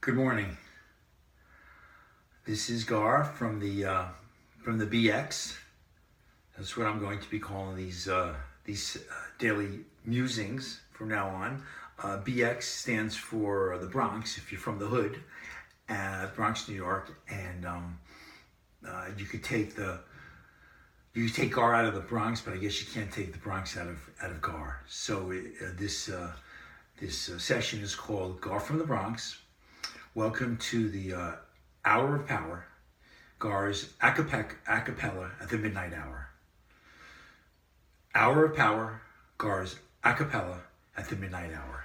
Good morning. This is Gar from the BX. That's what I'm going to be calling these daily musings from now on. BX stands for the Bronx. If you're from the hood, Bronx, New York, and you could take Gar out of the Bronx, but I guess you can't take the Bronx out of Gar. So this session is called Gar from the Bronx. Welcome to the Hour of Power, Gar's a cappella at the midnight hour. Hour of Power, Gar's a cappella at the midnight hour.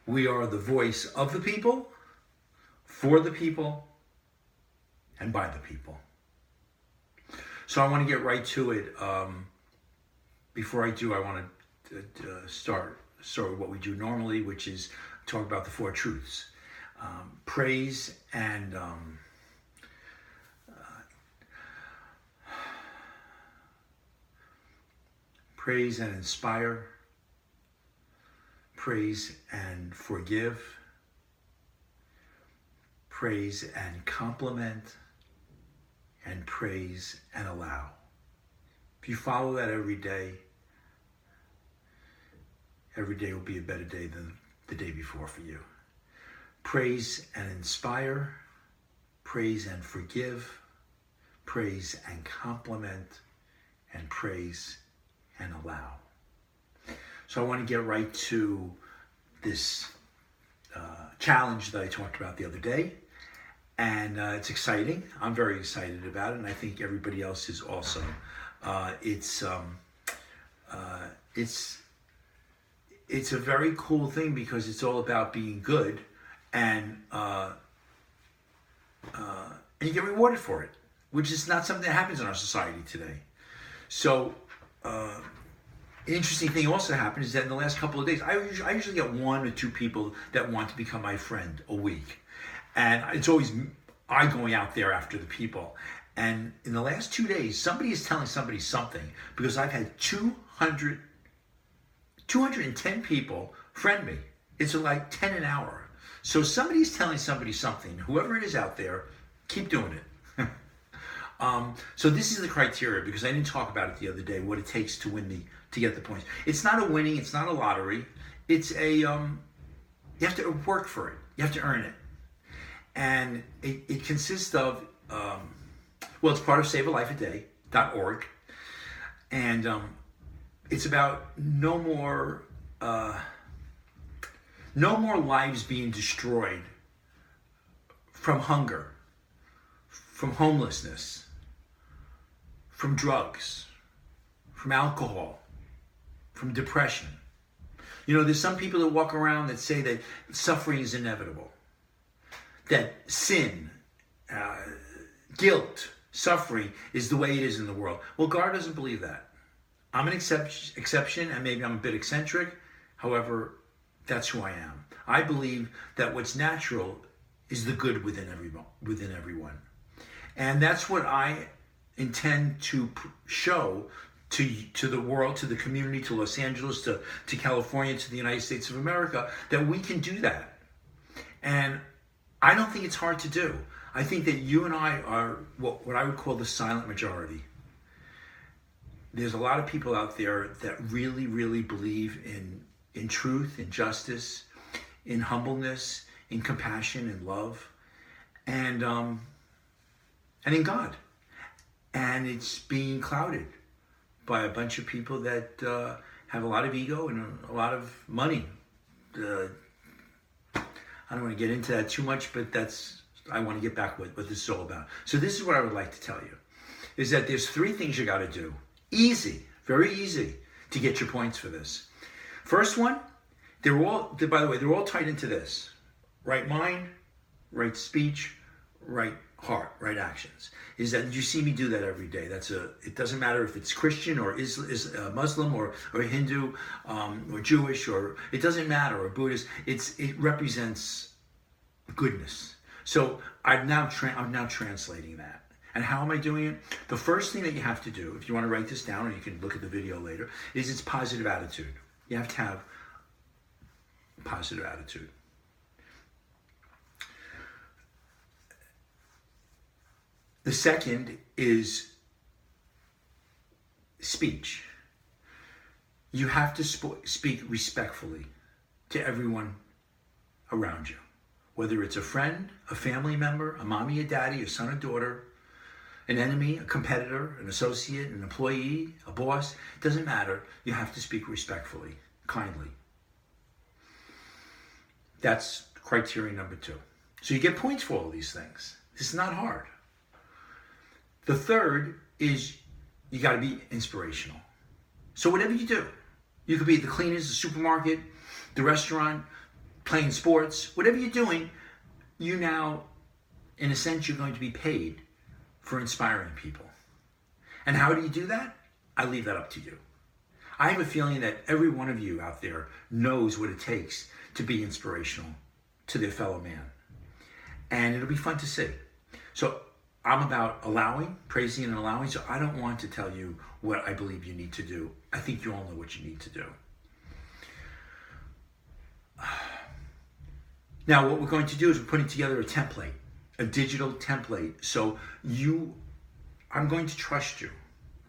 We are the voice of the people, for the people, and by the people. So I want to get right to it. Before I do, I want to start with what we do normally, which is talk about the four truths. Praise and inspire, praise and forgive, praise and compliment, and praise and allow. If you follow that every day will be a better day than the day before for you. Praise and inspire, praise and forgive, praise and compliment, and praise and allow. So I want to get right to this challenge that I talked about the other day, and it's exciting. I'm very excited about it, and I think everybody else is also. It's a very cool thing because it's all about being good, and you get rewarded for it, which is not something that happens in our society today. So, an interesting thing also happened is that in the last couple of days, I usually get one or two people that want to become my friend a week, and it's always I going out there after the people. And in the last 2 days, somebody is telling somebody something, because I've had 210 people friend me. It's like 10 an hour. So somebody's telling somebody something. Whoever it is out there, keep doing it. So this is the criteria, because I didn't talk about it the other day, what it takes to get the points. It's not a winning, it's not a lottery. It's you have to work for it. You have to earn it. And it consists of, it's part of savealifeaday.org. And it's about no more lives being destroyed from hunger, from homelessness, from drugs, from alcohol, from depression. You know, there's some people that walk around that say that suffering is inevitable, that sin, guilt, suffering is the way it is in the world. Well, God doesn't believe that. I'm an exception, and maybe I'm a bit eccentric. However, that's who I am. I believe that what's natural is the good within everyone. And that's what I intend to show to the world, to the community, to Los Angeles, to California, to the United States of America, that we can do that. And I don't think it's hard to do. I think that you and I are what I would call the silent majority. There's a lot of people out there that really, really believe in truth, in justice, in humbleness, in compassion, in love, and in God. And it's being clouded by a bunch of people that have a lot of ego and a lot of money. I don't want to get into that too much, but I want to get back what this is all about. So this is what I would like to tell you, is that there's 3 things you got to do. Easy, very easy to get your points for this. First one, they're all tied into this. Right mind, right speech, right heart, right actions. Is that you see me do that every day. It doesn't matter if it's Christian or is Muslim or Hindu or Jewish, or it doesn't matter, or Buddhist. It represents goodness. So I'm now translating that. And how am I doing it? The first thing that you have to do, if you want to write this down, or you can look at the video later, is it's positive attitude. You have to have a positive attitude. second is speech. You have to speak respectfully to everyone around you, whether it's a friend, a family member, a mommy, a daddy, a son, a daughter, an enemy, a competitor, an associate, an employee, a boss. It doesn't matter. You have to speak respectfully, kindly. That's criteria number 2. So you get points for all these things. This is not hard. The third is you got to be inspirational. So whatever you do, you could be at the cleaners, the supermarket, the restaurant, playing sports, whatever you're doing, you now, in a sense, you're going to be paid for inspiring people. And how do you do that? I leave that up to you. I have a feeling that every one of you out there knows what it takes to be inspirational to their fellow man. And it'll be fun to see. So I'm about allowing, praising and allowing, so I don't want to tell you what I believe you need to do. I think you all know what you need to do. Now, what we're going to do is we're putting together a template, a digital template. So I'm going to trust you.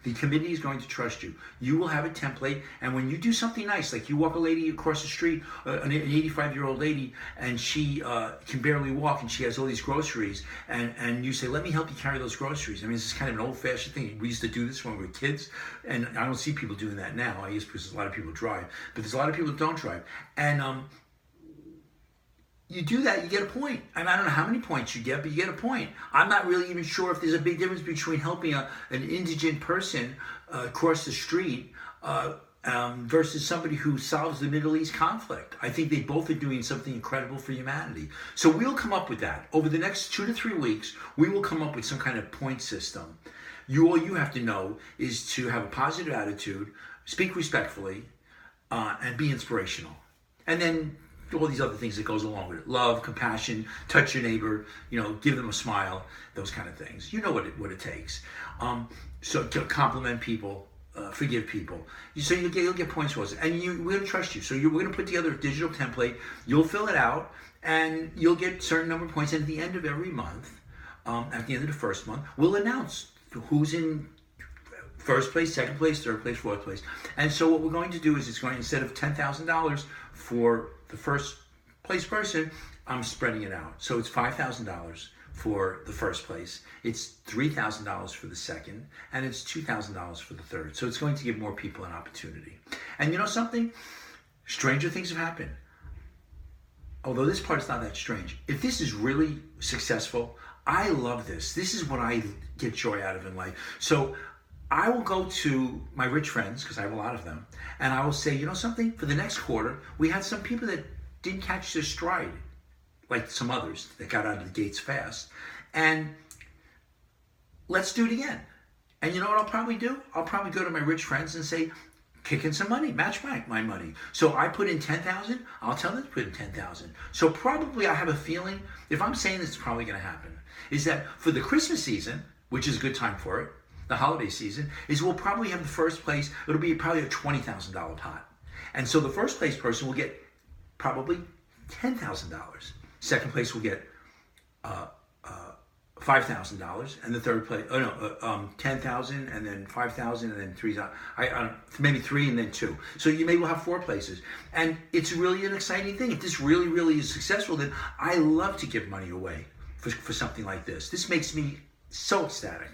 The committee is going to trust you. You will have a template, and when you do something nice, like you walk a lady across the street, an 85-year-old lady, and she can barely walk, and she has all these groceries, and you say, let me help you carry those groceries. I mean, this is kind of an old-fashioned thing. We used to do this when we were kids, and I don't see people doing that now, I guess because a lot of people drive, but there's a lot of people that don't drive. And you do that, you get a point. And I don't know how many points you get, but you get a point. I'm not really even sure if there's a big difference between helping an indigent person cross the street versus somebody who solves the Middle East conflict. I think they both are doing something incredible for humanity. So we'll come up with that. Over the next 2 to 3 weeks, we will come up with some kind of point system. All you have to know is to have a positive attitude, speak respectfully, and be inspirational. And then all these other things that goes along with it. Love, compassion, touch your neighbor, give them a smile, those kind of things. You know what it takes. So to compliment people, forgive people. So you'll get points for us. And we're going to trust you. So we're going to put together a digital template. You'll fill it out, and you'll get a certain number of points. And at the end of every month, at the end of the first month, we'll announce who's in first place, second place, third place, fourth place. And so what we're going to do is instead of $10,000 for the first place person, I'm spreading it out. So it's $5,000 for the first place, it's $3,000 for the second, and it's $2,000 for the third. So it's going to give more people an opportunity. And you know something? Stranger things have happened. Although this part's not that strange. If this is really successful, I love this. This is what I get joy out of in life. So I will go to my rich friends, because I have a lot of them, and I will say, you know something? For the next quarter, we had some people that didn't catch their stride, like some others that got out of the gates fast. And let's do it again. And you know what I'll probably do? I'll probably go to my rich friends and say, kick in some money, match my money. So I put in 10,000, I'll tell them to put in 10,000. So probably I have a feeling, if I'm saying this is probably going to happen, is that for the Christmas season, which is a good time for it, the holiday season, is we'll probably have the first place, it'll be probably a $20,000 pot. And so the first place person will get probably $10,000. Second place will get $5,000, and the third place, 10,000, and then 5,000, and then 3,000. Maybe 3 and then 2. So you maybe will have 4 places, and it's really an exciting thing. If this really, really is successful, then I love to give money away for something like this. This makes me so ecstatic.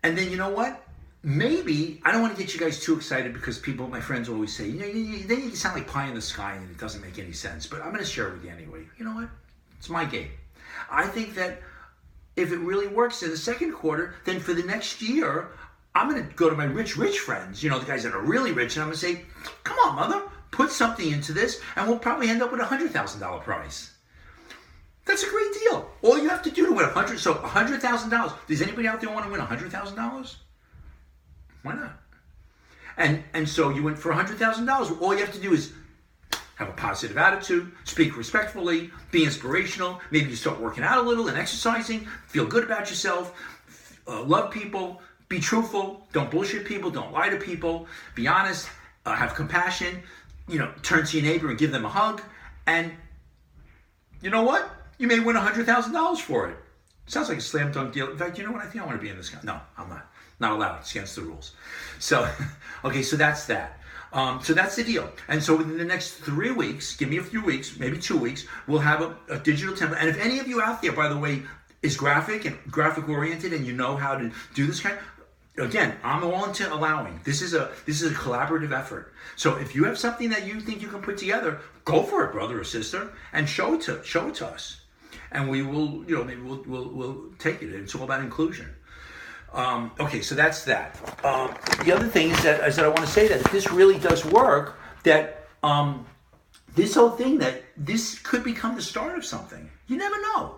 And then you know what? Maybe, I don't want to get you guys too excited because my friends always say, then you sound like pie in the sky and it doesn't make any sense. But I'm going to share it with you anyway. You know what? It's my game. I think that if it really works in the second quarter, then for the next year, I'm going to go to my rich friends, the guys that are really rich, and I'm going to say, come on, mother, put something into this, and we'll probably end up with a $100,000 prize. That's a great deal. All you have to do to win $100,000. Does anybody out there want to win $100,000? Why not? And so you went for $100,000. All you have to do is have a positive attitude, speak respectfully, be inspirational. Maybe you start working out a little and exercising. Feel good about yourself. Love people. Be truthful. Don't bullshit people. Don't lie to people. Be honest. Have compassion. Turn to your neighbor and give them a hug. And you know what? You may win $100,000 for it. Sounds like a slam dunk deal. In fact, you know what? I think I want to be in this guy. No, I'm not. Not allowed. It's against the rules. So, okay, so that's that. So that's the deal. And so within the next 3 weeks, give me a few weeks, maybe 2 weeks, we'll have a digital template. And if any of you out there, by the way, is graphic oriented, and you know how to do this kind, again, I'm all into allowing. This is a collaborative effort. So if you have something that you think you can put together, go for it, brother or sister, and show it to us. And we will, maybe we'll take it. It's all about inclusion. Okay, so that's that. The other thing is that I want to say that if this really does work, that this whole thing, that this could become the start of something. You never know.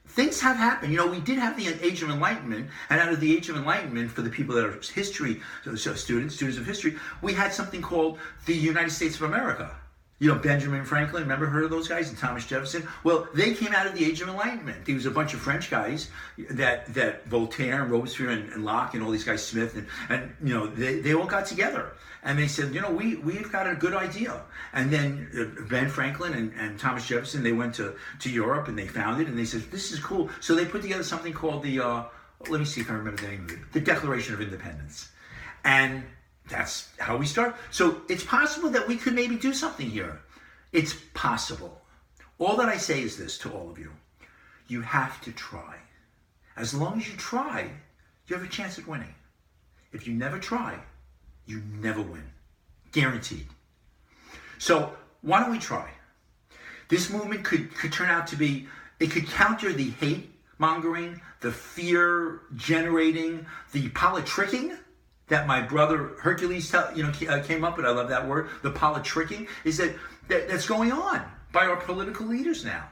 Things have happened. We did have the Age of Enlightenment, and out of the Age of Enlightenment, for the people that are history students of history, we had something called the United States of America. Benjamin Franklin, remember, heard of those guys, and Thomas Jefferson? Well, they came out of the Age of Enlightenment. There was a bunch of French guys that Voltaire and Robespierre and Locke and all these guys, Smith, and they all got together. And they said, we've got a good idea. And then Ben Franklin and Thomas Jefferson, they went to Europe and they found it, and they said, this is cool. So they put together something called the, let me see if I remember the name of it, the Declaration of Independence. And that's how we start. So it's possible that we could maybe do something here. It's possible. All that I say is this to all of you. You have to try. As long as you try, you have a chance at winning. If you never try, you never win. Guaranteed. So why don't we try? This movement could turn out to be, it could counter the hate mongering, the fear generating, the politicking that my brother Hercules came up with. I love that word. The politicking is that's going on by our political leaders now.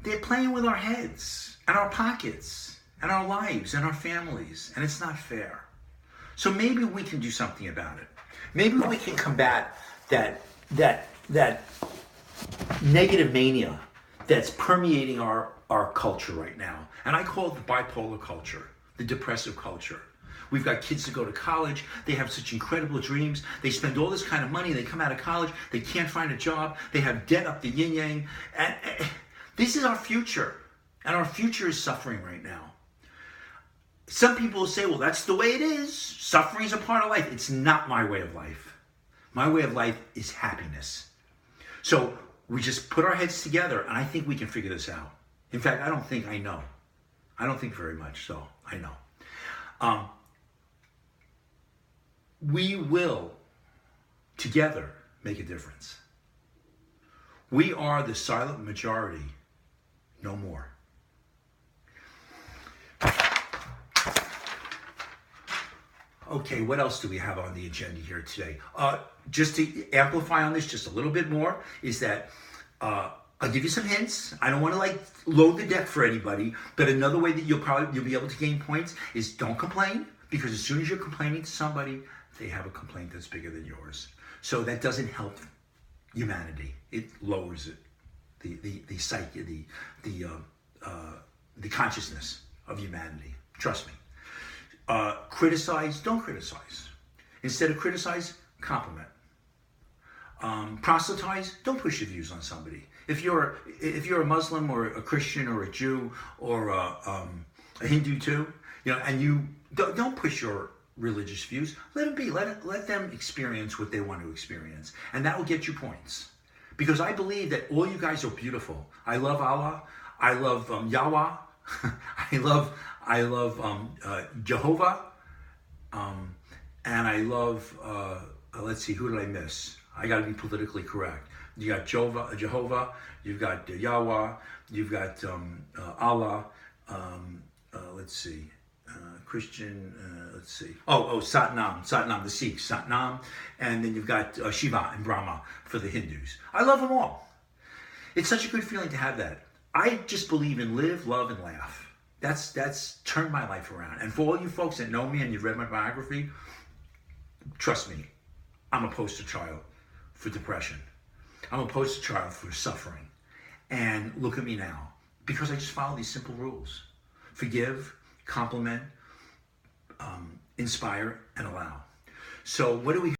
They're playing with our heads and our pockets and our lives and our families, and it's not fair. So maybe we can do something about it. Maybe we can combat that negative mania that's permeating our culture right now. And I call it the bipolar culture, the depressive culture. We've got kids that go to college, they have such incredible dreams, they spend all this kind of money, they come out of college, they can't find a job, they have debt up the yin-yang. And this is our future, and our future is suffering right now. Some people will say, well, that's the way it is. Suffering is a part of life. It's not my way of life. My way of life is happiness. So we just put our heads together, and I think we can figure this out. In fact, I don't think I know. I don't think very much, so I know. We will, together, make a difference. We are the silent majority, no more. Okay, what else do we have on the agenda here today? Just to amplify on this just a little bit more, is that I'll give you some hints. I don't want to load the deck for anybody, but another way that you'll be able to gain points is don't complain, because as soon as you're complaining to somebody, they have a complaint that's bigger than yours. So that doesn't help humanity. It lowers it, the psyche, the consciousness of humanity. Trust me. Criticize, don't criticize. Instead of criticize, compliment. Proselytize, don't push your views on somebody. If you're a Muslim or a Christian or a Jew or a Hindu too, and you don't push your religious views, let them be. Let them experience what they want to experience, and that will get you points. Because I believe that all you guys are beautiful. I love Allah. I love Yahweh. I love Jehovah, and I love, let's see, who did I miss? I got to be politically correct. You got Jehovah, you've got Yahweh, you've got Allah, let's see, Christian, let's see. Oh, Satnam, the Sikhs, Satnam, and then you've got Shiva and Brahma for the Hindus. I love them all. It's such a good feeling to have that. I just believe in live, love, and laugh. That's turned my life around. And for all you folks that know me and you've read my biography, trust me, I'm a poster child for depression. I'm a poster child for suffering. And look at me now, because I just follow these simple rules. Forgive, compliment, inspire, and allow. So what do we